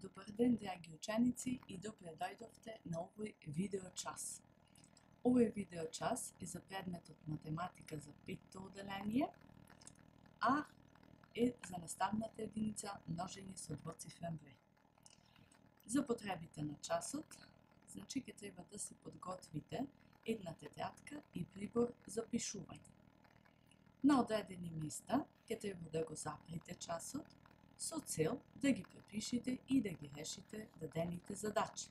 Добар ден, драги ученици, и добре дојдовте на овој видеочас. Овој видеочас е за предметот математика за 5-то оделение, а е за наставната единица множење со двоцифрен број. За потребите на часот, значи ќе треба да си подготвите една тетрадка и прибор за пишување. На одредени места ќе треба да го запрете часот со цел да ги препишите и да ги решите дадените задачи.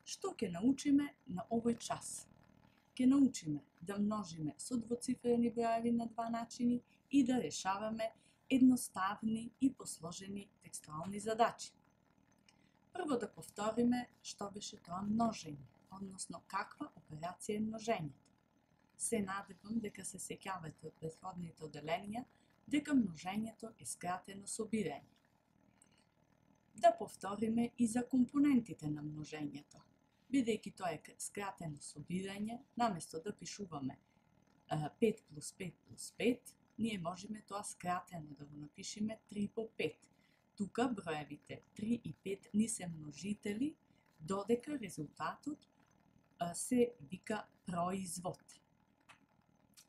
Што ќе научиме на овој час? Ќе научиме да множиме со двоцифрени броеви на два начини и да решаваме едноставни и посложени текстуални задачи. Прво да повториме што беше тоа множење, односно каква операција е множењето. Се надевам дека се сеќавате од претходните оделенија дека множењето е скратено собирање. Да повториме и за компонентите на множењето. Бидејќи тоа е скратено собирање, наместо да пишуваме 5 плюс 5 плюс 5, ние можеме тоа скратено да го напишеме 3 по 5. Тука броевите 3 и 5 ни се множители, додека резултатот се вика производ.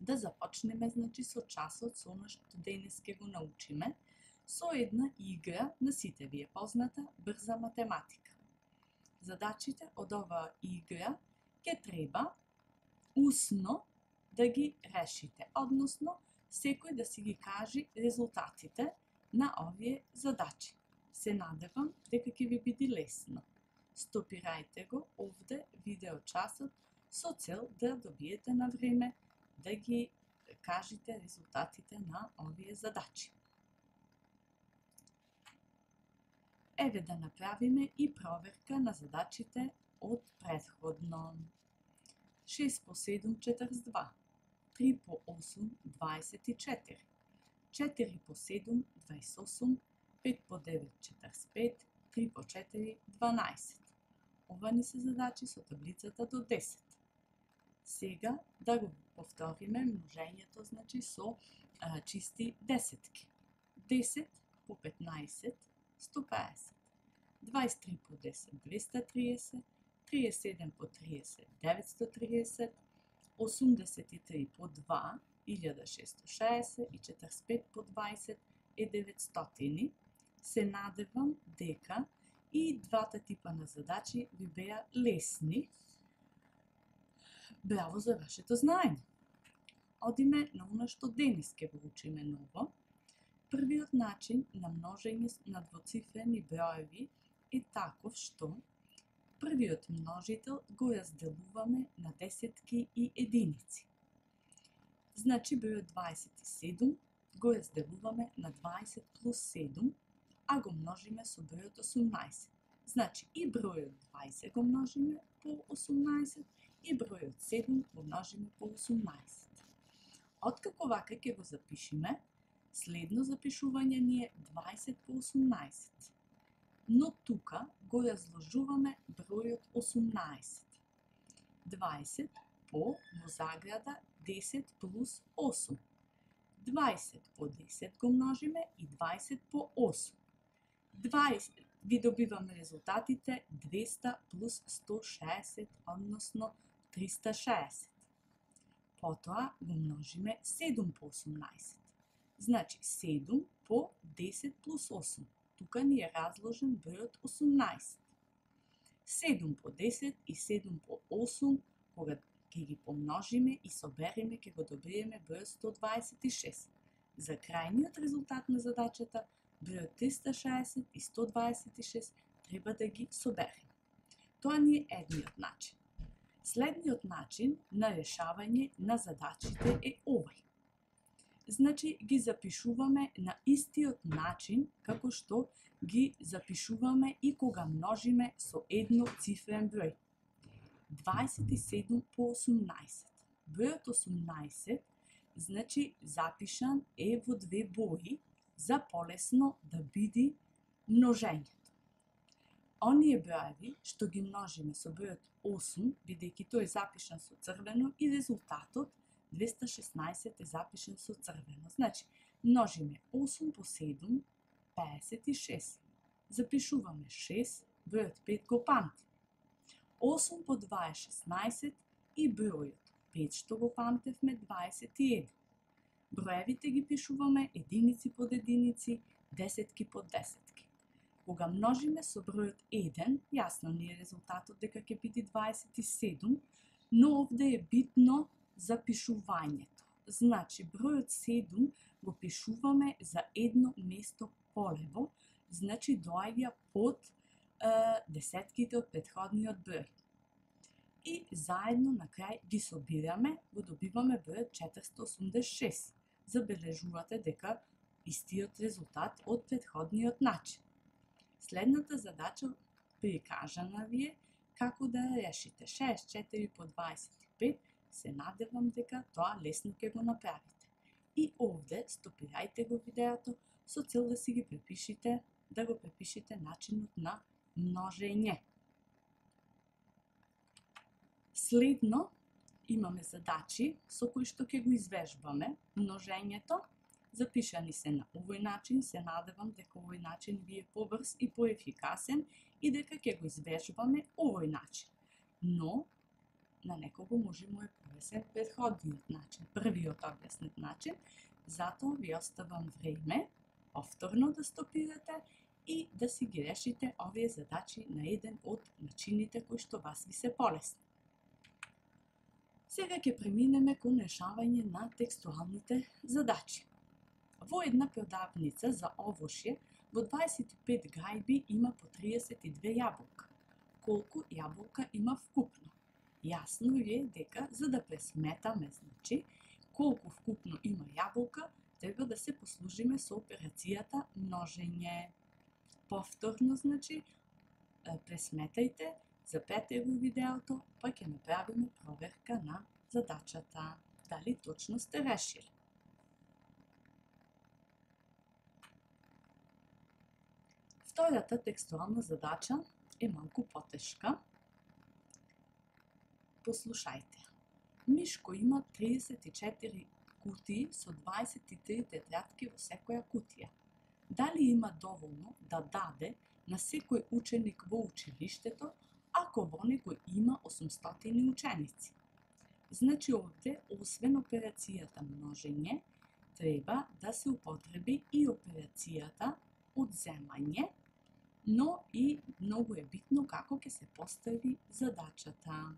Да започнеме, значи, со часот, со она што денес ќе го научиме, со една игра на сите ви е позната брза математика. Задачите од оваа игра ќе треба усно да ги решите, односно секој да си ги кажи резултатите на овие задачи. Се надевам дека ќе ви биде лесно. Стопирајте го овде видеочасот со цел да добиете на време да ги кажете резултатите на овие задачи. Еве да направиме и проверка на задачите од претходно. 6 по 7 42, 3 по 8 24, 4 по 7 28, 5 по 9 45, 3 по 4 12. Ова ни се задачи со таблицата до 10. Сега да го повториме множењето, значи со чисти десетки. 10 по 15 150, 23 по 10 230, 37 по 30 930, 83 по 2 1660 и 45 по 20 е 900. Се надевам дека и двата типа на задачи ви беа лесни. Браво за вашето знаење! Одиме на она што денес ќе го учиме ново. Првиот начин на множење на двоцифрени броеви е таков што првиот множител го разделуваме на десетки и единици. Значи бројот 27 го разделуваме на 20 плюс 7, а го множиме со бројот 18. Значи и бројот 20 го множиме по 18 и бројот 7 го множиме по 18. Откако вака ќе го запишеме, следно запишување ни е 20 по 18. Но тука го разложуваме бројот 18. 20 по во заграда 10 плюс 8. 20 по 10 го множиме и 20 по 8. 20 ви добиваме резултатите 200 плюс 160, односно 360. Потоа го множиме 7 по 18. Значи 7 по 10 плюс 8. Тука ни е разложен бројот 18. 7 по 10 и 7 по 8, кога ќе ги помножиме и собереме, ќе го добиеме бројот 126. За крајниот резултат на задачата, бројот 360 и 126 треба да ги собереме. Тоа ни е едниот начин. Следниот начин на решавање на задачите е овој. Значи ги запишуваме на истиот начин како што ги запишуваме и кога множиме со едноцифрен број. 27 по 18. Бројот 18, значи запишан е во две бои за полесно да биде множењето. Оние броеви што ги множиме со бројот 8, бидејќи тој е запишан со црвено и резултатот 216 е запишен со црвено. Значи, множиме 8 по 7, 56. запишуваме 6, бројот 5 го памти. 8 по 2 е 16 и бројот 5 што го памтевме 21. Броевите ги пишуваме единици под единици, десетки под десетки. Кога множиме со бројот 1, јасно ни е резултатот дека ќе биде 27, но овде е битно запишувањето. Значи, бројот 7 го пишуваме за едно место полево, значи доаѓа под десетките од претходниот број. И заедно на крај ги собираме, го добиваме бројот 486. Забележувате дека истиот резултат од претходниот начин. Следната задача прикажана ви е како да ја решите. 64 по 25, се надевам дека тоа лесно ќе го направите. И овде стопирајте го видеото со цел да си ги препишите, да го препишите начинот на множење. Следно имаме задачи со кои што ќе го извежбаме множењето. Запишани се на овој начин, се надевам дека овој начин ви е побрз и поефикасен и дека ќе го извежбаме овој начин. Но на некого може му е полесен претходниот начин, првиот објаснет начин, затоа ви оставам време повторно да стопирате и да си ги решите овие задачи на еден од начините кои што вас ви се полесни. Сега ќе преминеме кон решавање на текстуалните задачи. Во една продавница за овошје во 25 гајби има по 32 јаболка. Колку јаболка има вкупно? Јасно ви е дека за да пресметаме, значи, колку вкупно има јаболка, треба да се послужиме со операцијата множење. Повторно, значи, пресметајте, запрете го видеото, па ќе направиме проверка на задачата. Дали точно сте решили. Втората текстуална задача е малку потешка. Послушајте. Мишко има 34 кутии со 23 тетрадки во секоја кутија. Дали има доволно да даде на секој ученик во училиштето, ако во него има 800 ученици? Значи овде, освен операцијата множење, треба да се употреби и операцијата одземање, но и многу е битно како ќе се постави задачата.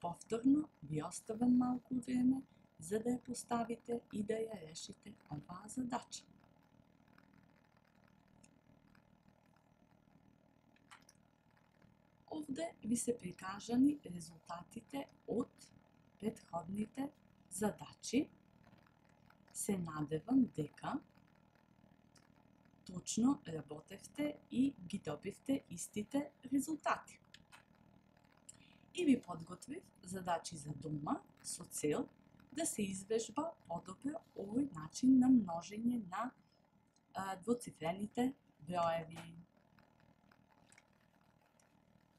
Повторно ви оставам малку време за да ја поставите и да ја решите оваа задача. Овде ви се прикажани резултатите од претходните задачи. Се надевам дека точно работевте и ги добивте истите резултати. И ви подготвив задачи за дома со цел да се извежба подобро овој начин на множење на двоцифрените броеви.